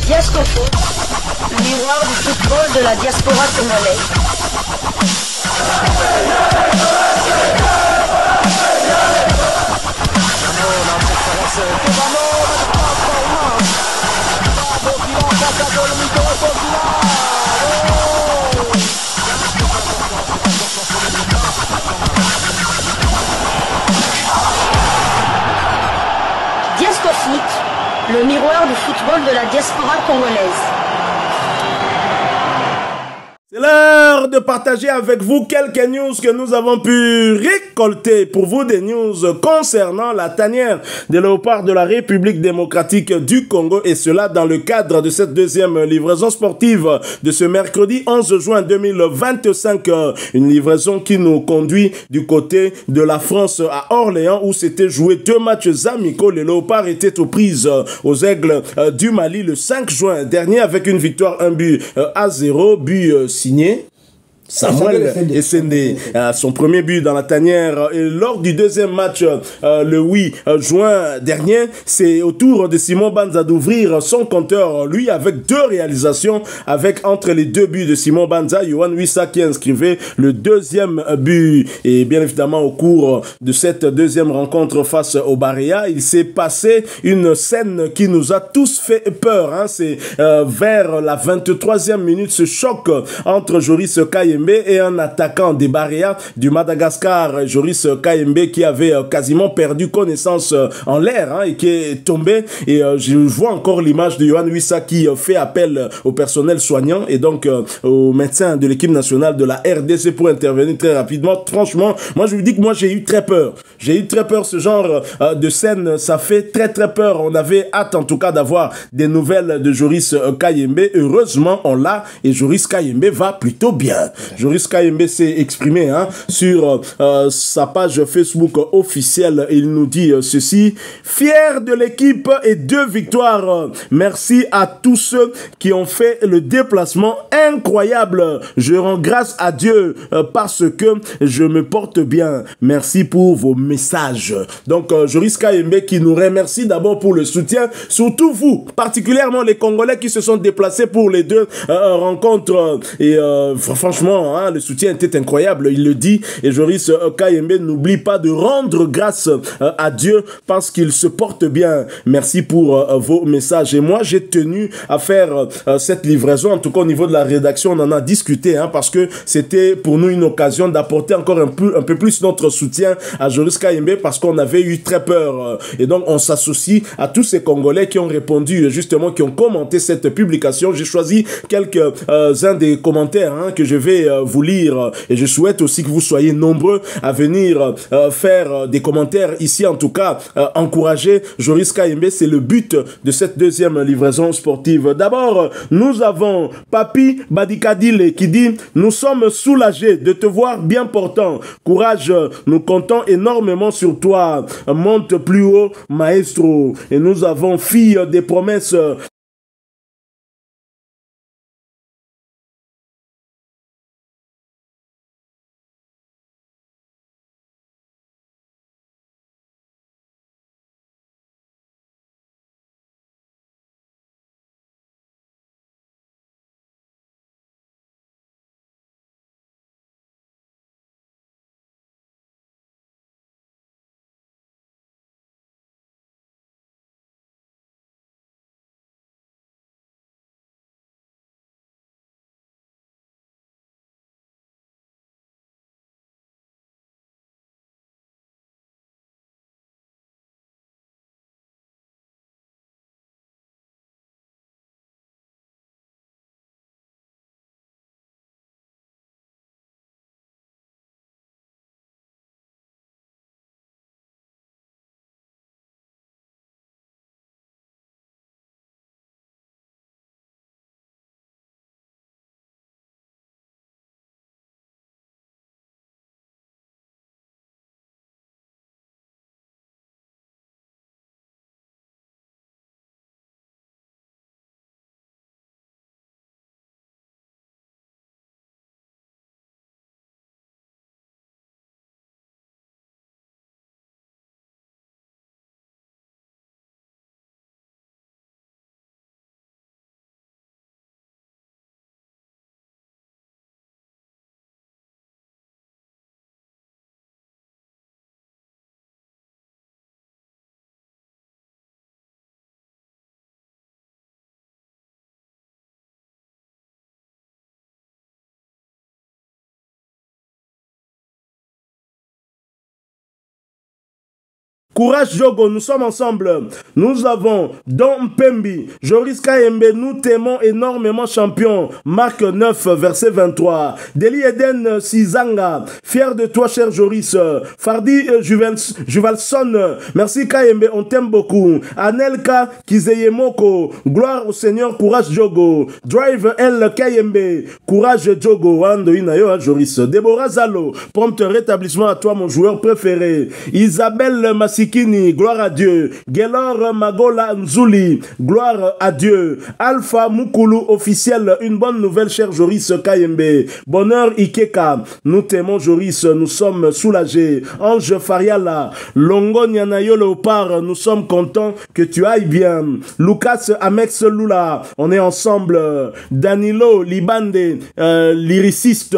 Diascofoot, miroir du football de la diaspora congolaise. Diascofoot, le miroir du football de la diaspora congolaise. C'est l'heure de partager avec vous quelques news que nous avons pu récolter pour vous, des news concernant la tanière des léopards de la République démocratique du Congo, et cela dans le cadre de cette deuxième livraison sportive de ce mercredi 11 juin 2025, une livraison qui nous conduit du côté de la France à Orléans où s'étaient joués 2 matchs amicaux. Les léopards étaient aux prises aux Aigles du Mali le 5 juin dernier avec une victoire 1-0, but signé Samuel Essende, son premier but dans la tanière. Et lors du deuxième match, le 8 juin dernier, c'est au tour de Simon Banza d'ouvrir son compteur, lui, avec 2 réalisations, avec entre les 2 buts de Simon Banza, Yohan Wissa qui inscrivait le deuxième but. Et bien évidemment, au cours de cette deuxième rencontre face au Barea, il s'est passé une scène qui nous a tous fait peur. Hein. C'est vers la 23e minute, ce choc entre Joris Kayembe et un attaquant des Barea du Madagascar, Joris Kayembe, qui avait quasiment perdu connaissance en l'air, hein, et qui est tombé. Et je vois encore l'image de Yohan Wissa qui fait appel au personnel soignant et donc aux médecins de l'équipe nationale de la RDC pour intervenir très rapidement. Franchement, moi je vous dis que moi j'ai eu très peur. J'ai eu très peur, ce genre de scène, ça fait très peur. On avait hâte en tout cas d'avoir des nouvelles de Joris Kayembe. Heureusement on l'a, et Joris Kayembe va plutôt bien. Joris Kayembe s'est exprimé, hein, sur sa page Facebook officielle. Il nous dit ceci: fier de l'équipe et 2 victoires. Merci à tous ceux qui ont fait le déplacement incroyable. Je rends grâce à Dieu parce que je me porte bien. Merci pour vos messages. Donc Joris Kayembe qui nous remercie d'abord pour le soutien, surtout vous, particulièrement les Congolais qui se sont déplacés pour les 2 rencontres. Et franchement, hein, le soutien était incroyable, il le dit. Et Joris Kayembe n'oublie pas de rendre grâce à Dieu parce qu'il se porte bien. Merci pour vos messages. Et moi, j'ai tenu à faire cette livraison, en tout cas au niveau de la rédaction, on en a discuté, hein, parce que c'était pour nous une occasion d'apporter encore un peu plus notre soutien à Joris Kayembe, parce qu'on avait eu très peur. Et donc, on s'associe à tous ces Congolais qui ont répondu, justement, qui ont commenté cette publication. J'ai choisi quelques-uns des commentaires, hein, que je vais vous lire, et je souhaite aussi que vous soyez nombreux à venir faire des commentaires ici, en tout cas encourager Joris Kayembe. C'est le but de cette deuxième livraison sportive. D'abord, nous avons Papi Badikadile qui dit: nous sommes soulagés de te voir bien portant. Courage, nous comptons énormément sur toi. Monte plus haut, maestro. Et nous avons Fille des promesses Courage Jogo, nous sommes ensemble. Nous avons Don Pembi, Joris Kayembe, nous t'aimons énormément champion. Marc 9, verset 23. Deli Eden Sizanga, fier de toi cher Joris. Fardi Juvalson, merci Kayembe, on t'aime beaucoup. Anelka Kizeyemoko, gloire au Seigneur, courage Jogo. Drive L Kayembe, courage Jogo. Ando Inayo, Joris. Deborah Zalo, prompt rétablissement à toi mon joueur préféré. Isabelle Massikini, gloire à Dieu. Gelor Magola Nzuli, gloire à Dieu. Alpha Mukulu officiel, une bonne nouvelle cher Joris Kayembe. Bonheur Ikeka, nous t'aimons Joris, nous sommes soulagés. Ange Fariala, Longo Nyanayo Léopard, nous sommes contents que tu ailles bien. Lucas Amex Lula, on est ensemble. Danilo Libande, lyriciste,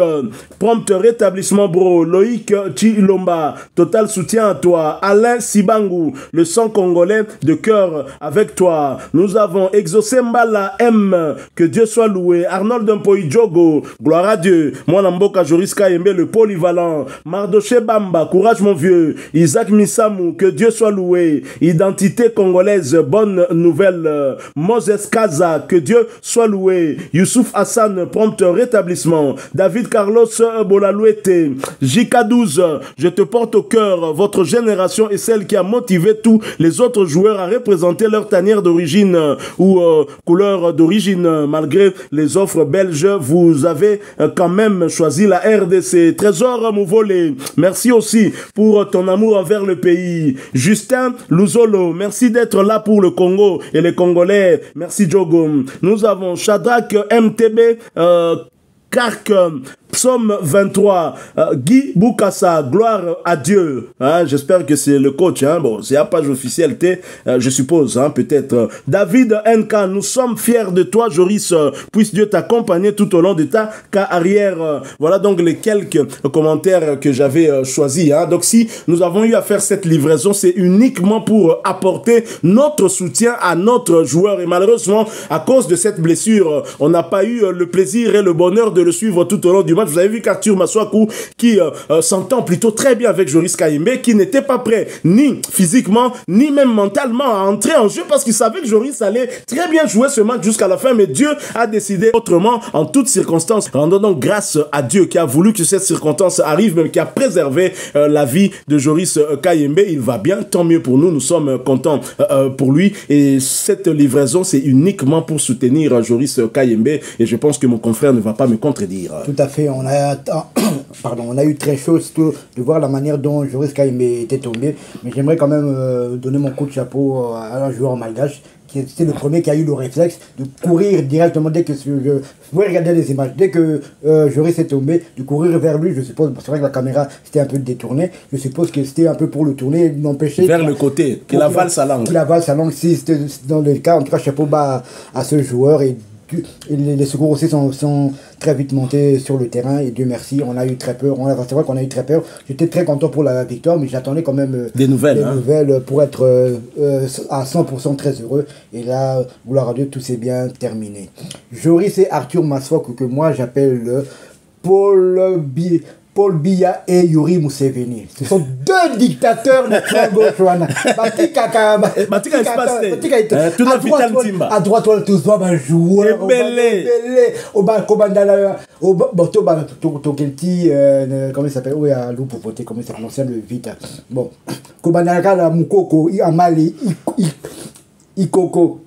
prompt rétablissement bro. Loïc Chilomba, total soutien à toi. Alain Sibangu, le sang congolais de cœur avec toi. Nous avons Exaucé Mbala M, que Dieu soit loué. Arnold Mpoy Jogo, gloire à Dieu. Moi Namboka Joris Kayembe, le polyvalent. Mardoché Bamba, courage mon vieux. Isaac Misamu, que Dieu soit loué. Identité congolaise, bonne nouvelle. Moses Kaza, que Dieu soit loué. Youssouf Hassan, prompt rétablissement. David Carlos Bolalouete, JK12, je te porte au cœur. Votre génération est celle qui a motivé tous les autres joueurs à représenter leur tanière d'origine ou couleur d'origine. Malgré les offres belges, vous avez quand même choisi la RDC. Trésor Mouvolé, merci aussi pour ton amour envers le pays. Justin Luzolo, merci d'être là pour le Congo et les Congolais. Merci Jogo. Nous avons Shadrach MTB, Kark, Psaume 23, Guy Boukassa, gloire à Dieu. Hein, j'espère que c'est le coach. Hein. Bon, c'est la page officielle, je suppose, hein, peut-être. David NK, nous sommes fiers de toi, Joris. Puisse Dieu t'accompagner tout au long de ta carrière. Voilà donc les quelques commentaires que j'avais choisis. Hein. Donc si nous avons eu à faire cette livraison, c'est uniquement pour apporter notre soutien à notre joueur. Et malheureusement, à cause de cette blessure, on n'a pas eu le plaisir et le bonheur de le suivre tout au long du match. Vous avez vu qu'Arthur Maswaku, qui s'entend plutôt très bien avec Joris Kayembe, qui n'était pas prêt ni physiquement, ni même mentalement à entrer en jeu parce qu'il savait que Joris allait très bien jouer ce match jusqu'à la fin, mais Dieu a décidé autrement en toutes circonstances. Rendons donc grâce à Dieu qui a voulu que cette circonstance arrive, même qui a préservé la vie de Joris Kayembe. Il va bien, tant mieux pour nous, nous sommes contents pour lui. Et cette livraison, c'est uniquement pour soutenir Joris Kayembe, et je pense que mon confrère ne va pas me contredire. Tout à fait, on a eu très chaud surtout de voir la manière dont Joris Kayembe était tombé, mais j'aimerais quand même donner mon coup de chapeau à un joueur malgache qui était le premier qui a eu le réflexe de courir directement dès que vous pouvez regarder les images, dès que Joris est tombé, de courir vers lui. Je suppose, c'est vrai que la caméra c'était un peu détournée, je suppose que c'était un peu pour le tourner, l'empêcher vers le côté, qu'il avale sa langue. Qu'il avale sa langue, si c'était dans le cas, en tout cas chapeau bas à ce joueur. Et les secours aussi sont très vite montés sur le terrain et Dieu merci, on a eu très peur. C'est vrai qu'on a eu très peur. J'étais très content pour la victoire, mais j'attendais quand même des nouvelles pour être à 100% très heureux. Et là, gloire à Dieu, tout s'est bien terminé. Joris et Arthur Maswaku, que moi j'appelle Paul Biya et Yuri Museveni. Ce sont deux dictateurs de la gauche. À droite, on tous voit un joueur. Comment il s'appelle? Oui, à Lou pour voter, comment il s'appelle? L'ancien le vite. Bon. Kobandala Mukoko, Amali, Ikoko,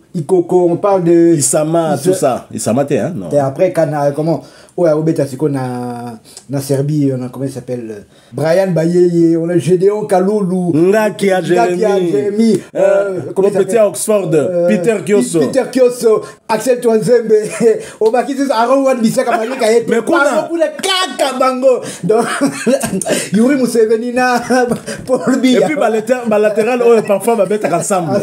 on parle de. Isama, tout ça. Isama, hein? Non. Et après, comment? Ouais, au Betasiko, na Serbie, on a, comment il s'appelle? Brian Bayeye, on a Gédéon Kaloulou. Ngaki a Jérémy. Comment petit à Oxford. Peter Kioso. Axel Twanzembe. On va quitter Aaron Wan Bissaka Marie Kayet. Mais quoi? Pour le Kaka Bango. Donc, Yuri Museveni na Paul Biya. Et puis, latéral, parfois, va mettre ensemble. Donc,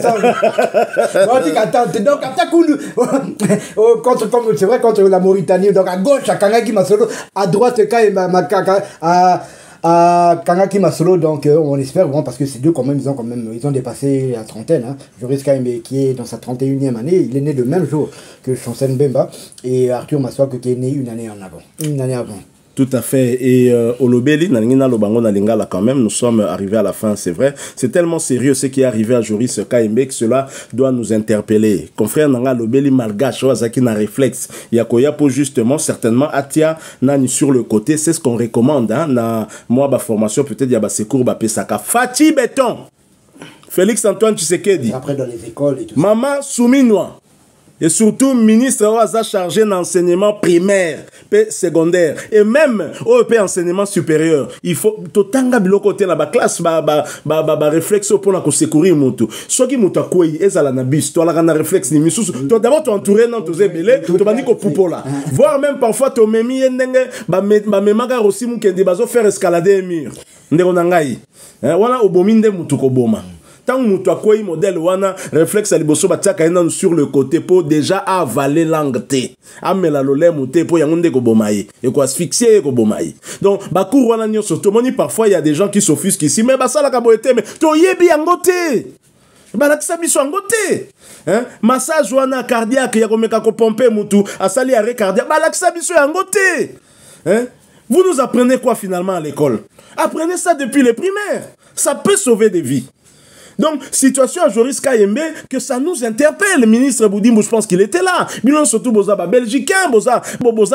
c'est vrai, contre la Mauritanie, donc à gauche, à Kangaki Masolo, à droite, à Kangaki Masolo, donc on espère vraiment, parce que ces deux quand même ils ont dépassé la trentaine. Hein. Joris Kayembe qui est dans sa 31e année, il est né le même jour que Chancel Mbemba, et Arthur Maswaku qui est né une année avant. Tout à fait. Et Olobeli, Nalingina Lobango Nalingala quand même, nous sommes arrivés à la fin, c'est vrai. C'est tellement sérieux ce qui est arrivé à Joris Kaimbe que cela doit nous interpeller. Confrère Nanga Lobeli Malgache, Wazaki na réflexe. Yakoya pour justement, certainement, Atia Nani sur le côté, c'est ce qu'on recommande. Hein, na moi, ba formation, peut-être, y a ba secours, ba pesaka. Fati Béton. Félix Antoine Tshisekedi. Après dans les écoles et tout ça. Maman Souminois. Et surtout, ministre Oaza chargé d'enseignement primaire, et secondaire, et même au enseignement supérieur. Il faut tout tanga biloko te na ba classe ba réflexe pour la secourir mutu. Soki mutu akoyi ezala na bis, to la na réflexe ni misusu. To d'abord to entouré non to zebele, to bandi ko pupola. Voire même parfois to memi ndenge ba memaka aussi mukende bazo faire escalader un mur. Ndeko nangai. Wana obominde mutu ko boma. Tant que tu modèle wana réflexe à liboso batiaka ena sur le côté pour déjà avaler langue te amela lolé muté pour yangonde ko bomaye et ko asphyxier ko bomaye. Donc bakour wana nyonso to moni parfois il y a des gens qui s'offusquent ici mais basala ka boete mais to yebi yangote balakisa biso yangote hein massage wana cardiaque ya ko meka ko pomper mutu asali arrêt cardiaque balakisa biso yangote hein. Vous nous apprenez quoi finalement à l'école? Apprenez ça depuis les primaires. Ça peut sauver des vies. Donc, situation à Joris Kaimbe, que ça nous interpelle. Le ministre Boudimbo, je pense qu'il était là. Bilan surtout boza ba belgicain, boza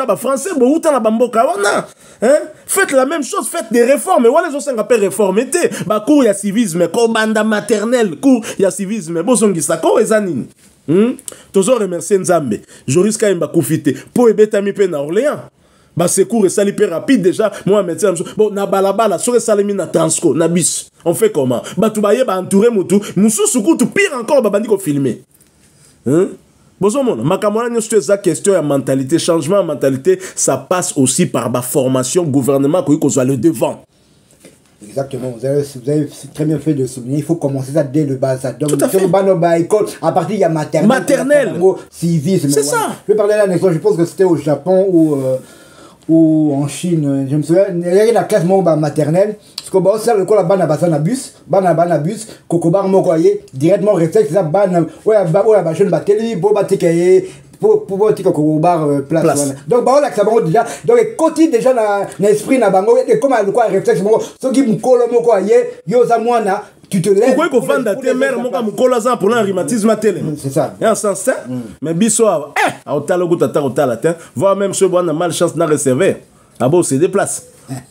ba français, boza na bamboka wana. Hein? Faites la même chose, faites des réformes. Et voilà, les gens appellent réforme. Ba cours ya civisme, ko banda maternelle, cours ya civisme, bozongi sako ezanine. Tozo remercier Nzambe. Joris Kaimbe koufite. Po ebetami pe na Orléans. Bah secours et sali rapide déjà moi médecin bon na balabala sur salimi na transco na bis on fait comment bah tu baye ba entourer mutu mususu kutu pire encore ba bandi ko filmer hein bozo mona makamona nyo sur cette question ya mentalité changement de mentalité ça passe aussi par ba formation gouvernement ko soit le devant. Exactement, vous avez très bien fait de souligner, il faut commencer ça dès le bas. Donc, tout à fait. École, à partir il y a maternelle. Civisme. C'est ça. Je vais parler là, je pense que c'était au Japon ou en Chine, je me souviens, il y a la classe maternelle, parce que c'est le coup la banane à bus, cocobar mokoye, directement réflexe, ça banane, ouais, la jeune batterie, beau batikaye, pour cocobar place. Donc, bah, là, ça va déjà, donc, continue déjà dans l'esprit, na bango, et comme le quoi réflexe, ce qui me colle mokoye, yosa moana, tu te lèves. Pourquoi qu'on vend ta mère, mon gars, mon collazan pour un rhumatisme à télé. C'est ça. Et en sens, mais biso, à otalo goutata otalatin, voire même ce bon a malchance n'a réservé. Ah bon, c'est des places.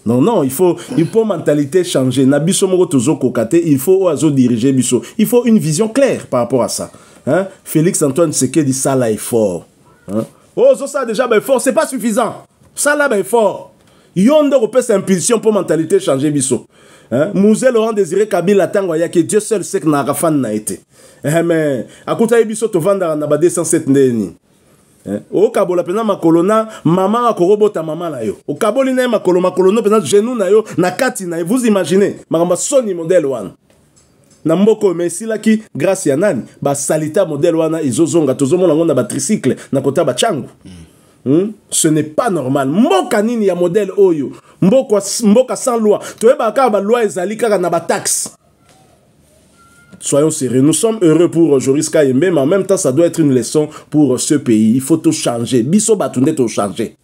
Non, il faut mentalité changer. Na biso mo tozo kokate, il faut oiseau diriger biso. Il faut une vision claire par rapport à ça. Hein? Félix Antoine Tshisekedi ça là est fort. Hein? Oh, ça déjà ben fort, c'est pas suffisant. Ça là ben fort. Yonde repère impulsion pour mentalité changer biso. Hein? Mouzé Laurent Désiré Kabila Tangoya que Dieu seul sait que n'a rafan n'a été. Mais à côté biso to vanda na ba 207 ndeni. O kabola pena makolona mama akorobota mama na yo. O kaboli na makolono pena genou na yo na kati na yo. Vous imaginez makamba soni modèle wana. Na mboko mesila ki grâce ya nani ba salita modèle wana izozonga tozomona ngona ba tricycle na kota ba changu. Ce n'est pas normal. Mboka nini ya modèle oyo. Mboka sans loi. Toyeba ka ba loi ezali kaka na ba taxe. Soyons sérieux, nous sommes heureux pour Joris Kaimbe, mais en même temps, ça doit être une leçon pour ce pays. Il faut tout changer. Biso batunde tout changer.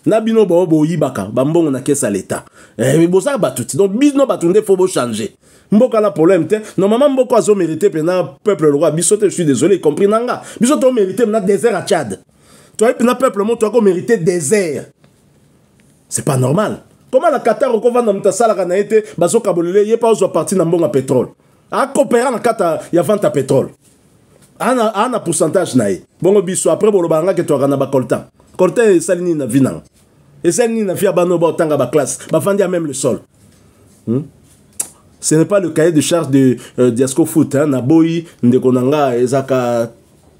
Nabino bo yibaka, bambon na kesa l'état. Mais bosa batuti. Donc bisno batunde faut changer. Mboka la problème te. Normalement mboko azo mérité pena peuple le roi. Biso te je suis désolé, y compris nanga. Biso to mérité na désert à Tchad. Toi pena peuple mon toi ko mérité désert. C'est pas normal. Comment la Qatar ko vanda mutasala kana été bazo kabolele yé pas ozo parti na mbonga pétrole. A coopérer na kata ya vente à pétrole. Ana pourcentage naï. Bongo biso après bolo banga que toi kana ba coltan. Coltan salini na vinang. Et salini na fia bano ba tanga ba classe. Ba fandi à même le sol. Ce n'est pas le cahier de charge de Diasco Foot hein na boyi ndekonanga ezaka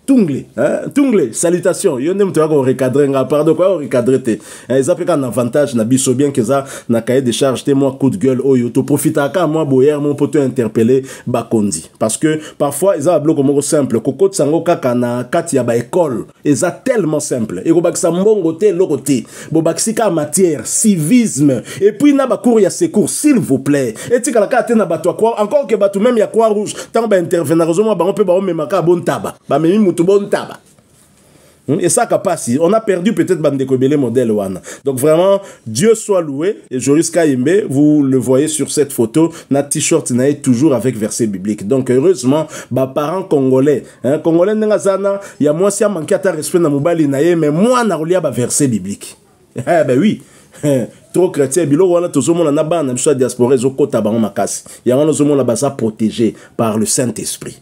Tungle, hein? Tungle, salutations. Yo nem toi qu'on recadrer nga pardon quoi on recadrer te. Ils appellent un avantage na biso bien que ça na cahier de charge te moi coup de gueule oyo to profita ka moi boyer mon pote interpeller Bakondi parce que parfois ils ont un bloc comme simple koko tsango kaka na kati ya ba école ils a tellement simple et ko bakisa mbongo te lokote bo bakisika matière civisme et puis na ba cours ya secours s'il vous plaît et tika la kate na bato quoi encore que bato même ya croix rouge tant ba intervenir moi ba on peut ba on memaka bon taba ba memi tout bon taba. Et ça, on a perdu peut-être Bandeko Belé modèle Wana. Donc vraiment, Dieu soit loué. Et Joris Kayembe, vous le voyez sur cette photo, notre t-shirt n'est toujours avec verset biblique. Donc heureusement, parents congolais, congolais n'engazana, il y a moi si a manqué à ta respect na mobile naie, mais moi na relia verset biblique. Ben oui. Trop chrétien, bilo wana tout le monde na ba na biso diaspora zo kota bango makasi. Ya wana zo mona basa protégé par le Saint-Esprit.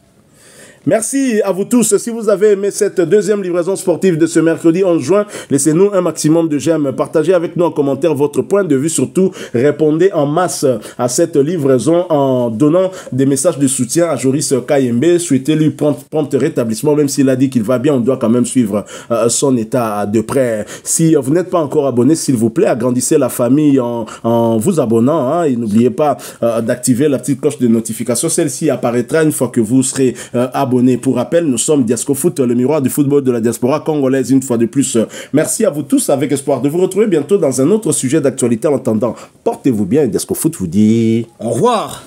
Merci à vous tous. Si vous avez aimé cette deuxième livraison sportive de ce mercredi 11 juin, laissez-nous un maximum de j'aime. Partagez avec nous en commentaire votre point de vue. Surtout, répondez en masse à cette livraison en donnant des messages de soutien à Joris Kayembe. Souhaitez-lui prompt rétablissement. Même s'il a dit qu'il va bien, on doit quand même suivre son état de près. Si vous n'êtes pas encore abonné, s'il vous plaît, agrandissez la famille en vous abonnant. Et n'oubliez pas d'activer la petite cloche de notification. Celle-ci apparaîtra une fois que vous serez abonné. Pour rappel, nous sommes Diasco Foot, le miroir du football de la diaspora congolaise une fois de plus. Merci à vous tous, avec espoir de vous retrouver bientôt dans un autre sujet d'actualité. En attendant, portez-vous bien et Diasco Foot vous dit au revoir.